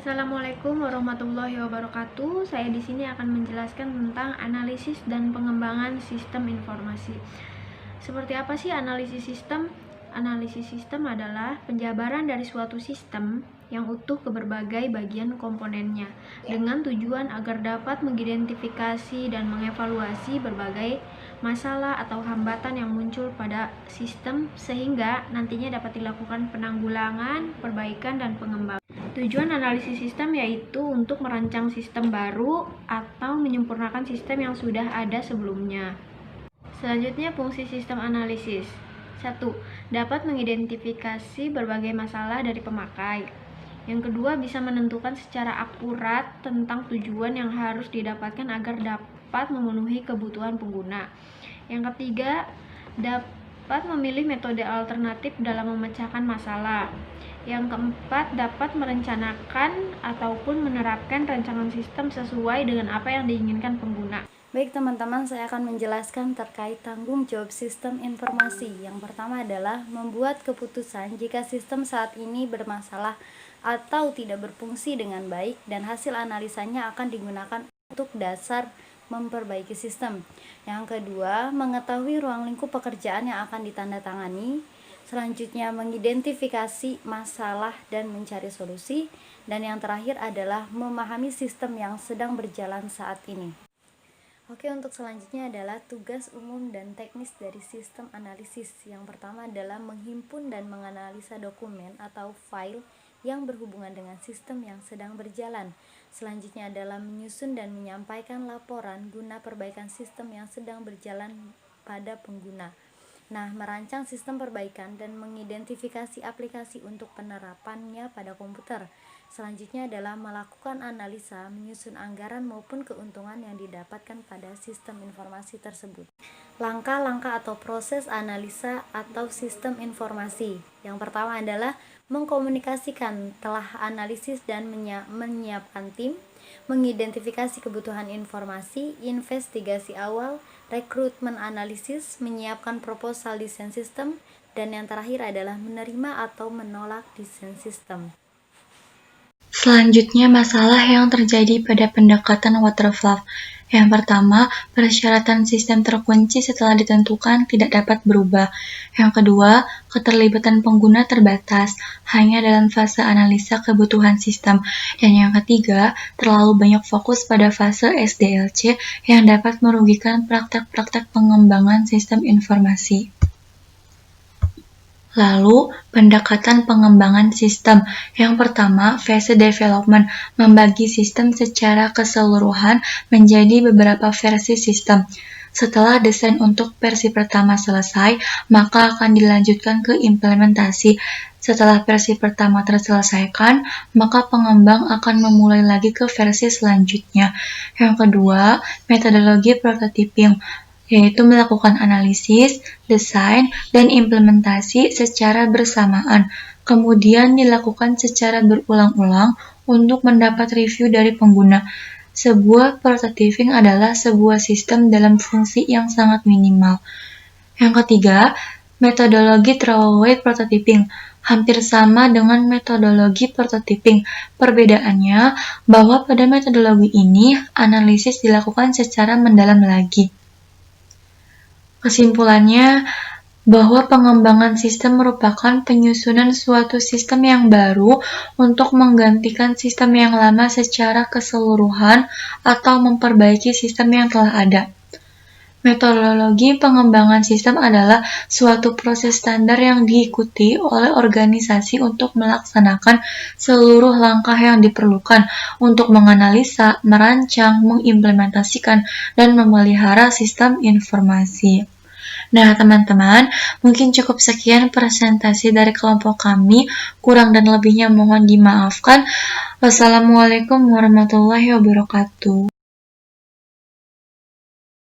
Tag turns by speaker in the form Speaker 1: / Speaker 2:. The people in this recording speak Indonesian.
Speaker 1: Assalamualaikum warahmatullahi wabarakatuh. Saya di sini akan menjelaskan tentang analisis dan pengembangan sistem informasi. Seperti apa sih analisis sistem? Analisis sistem adalah penjabaran dari suatu sistem yang utuh ke berbagai bagian komponennya dengan tujuan agar dapat mengidentifikasi dan mengevaluasi berbagai masalah atau hambatan yang muncul pada sistem sehingga nantinya dapat dilakukan penanggulangan, perbaikan, dan pengembangan. Tujuan analisis sistem yaitu untuk merancang sistem baru atau menyempurnakan sistem yang sudah ada sebelumnya. Selanjutnya, fungsi sistem analisis. 1. Dapat mengidentifikasi berbagai masalah dari pemakai. Yang kedua, bisa menentukan secara akurat tentang tujuan yang harus didapatkan agar dapat memenuhi kebutuhan pengguna. Yang ketiga, dapat memilih metode alternatif dalam memecahkan masalah. Yang keempat, dapat merencanakan ataupun menerapkan rancangan sistem sesuai dengan apa yang diinginkan pengguna.
Speaker 2: Baik teman-teman, saya akan menjelaskan terkait tanggung jawab sistem informasi. Yang pertama adalah membuat keputusan jika sistem saat ini bermasalah atau tidak berfungsi dengan baik dan hasil analisanya akan digunakan untuk dasar memperbaiki sistem. Yang kedua, mengetahui ruang lingkup pekerjaan yang akan ditandatangani. Selanjutnya, mengidentifikasi masalah dan mencari solusi. Dan yang terakhir adalah memahami sistem yang sedang berjalan saat ini. Oke, untuk selanjutnya adalah tugas umum dan teknis dari sistem analisis. Yang pertama adalah menghimpun dan menganalisa dokumen atau file yang berhubungan dengan sistem yang sedang berjalan. Selanjutnya adalah menyusun dan menyampaikan laporan guna perbaikan sistem yang sedang berjalan pada pengguna. Nah, merancang sistem perbaikan dan mengidentifikasi aplikasi untuk penerapannya pada komputer. Selanjutnya adalah melakukan analisa, menyusun anggaran maupun keuntungan yang didapatkan pada sistem informasi tersebut. Langkah-langkah atau proses analisa atau sistem informasi. Yang pertama adalah mengkomunikasikan telah analisis dan menyiapkan tim, mengidentifikasi kebutuhan informasi, investigasi awal, rekrutmen analisis, menyiapkan proposal desain sistem, dan yang terakhir adalah menerima atau menolak desain sistem.
Speaker 3: Selanjutnya, masalah yang terjadi pada pendekatan waterfall. Yang pertama, persyaratan sistem terkunci setelah ditentukan tidak dapat berubah. Yang kedua, keterlibatan pengguna terbatas, hanya dalam fase analisa kebutuhan sistem. Dan yang ketiga, terlalu banyak fokus pada fase SDLC yang dapat merugikan praktek-praktek pengembangan sistem informasi. Lalu, pendekatan pengembangan sistem. Yang pertama, phase development, membagi sistem secara keseluruhan menjadi beberapa versi sistem. Setelah desain untuk versi pertama selesai, maka akan dilanjutkan ke implementasi. Setelah versi pertama terselesaikan, maka pengembang akan memulai lagi ke versi selanjutnya. Yang kedua, metodologi prototyping, yaitu melakukan analisis, desain, dan implementasi secara bersamaan, kemudian dilakukan secara berulang-ulang untuk mendapat review dari pengguna. Sebuah prototyping adalah sebuah sistem dalam fungsi yang sangat minimal. Yang ketiga, metodologi throwaway prototyping, hampir sama dengan metodologi prototyping. Perbedaannya bahwa pada metodologi ini, analisis dilakukan secara mendalam lagi. Kesimpulannya, bahwa pengembangan sistem merupakan penyusunan suatu sistem yang baru untuk menggantikan sistem yang lama secara keseluruhan atau memperbaiki sistem yang telah ada. Metodologi pengembangan sistem adalah suatu proses standar yang diikuti oleh organisasi untuk melaksanakan seluruh langkah yang diperlukan untuk menganalisa, merancang, mengimplementasikan, dan memelihara sistem informasi. Nah, teman-teman, mungkin cukup sekian presentasi dari kelompok kami. Kurang dan lebihnya mohon dimaafkan. Wassalamualaikum warahmatullahi wabarakatuh.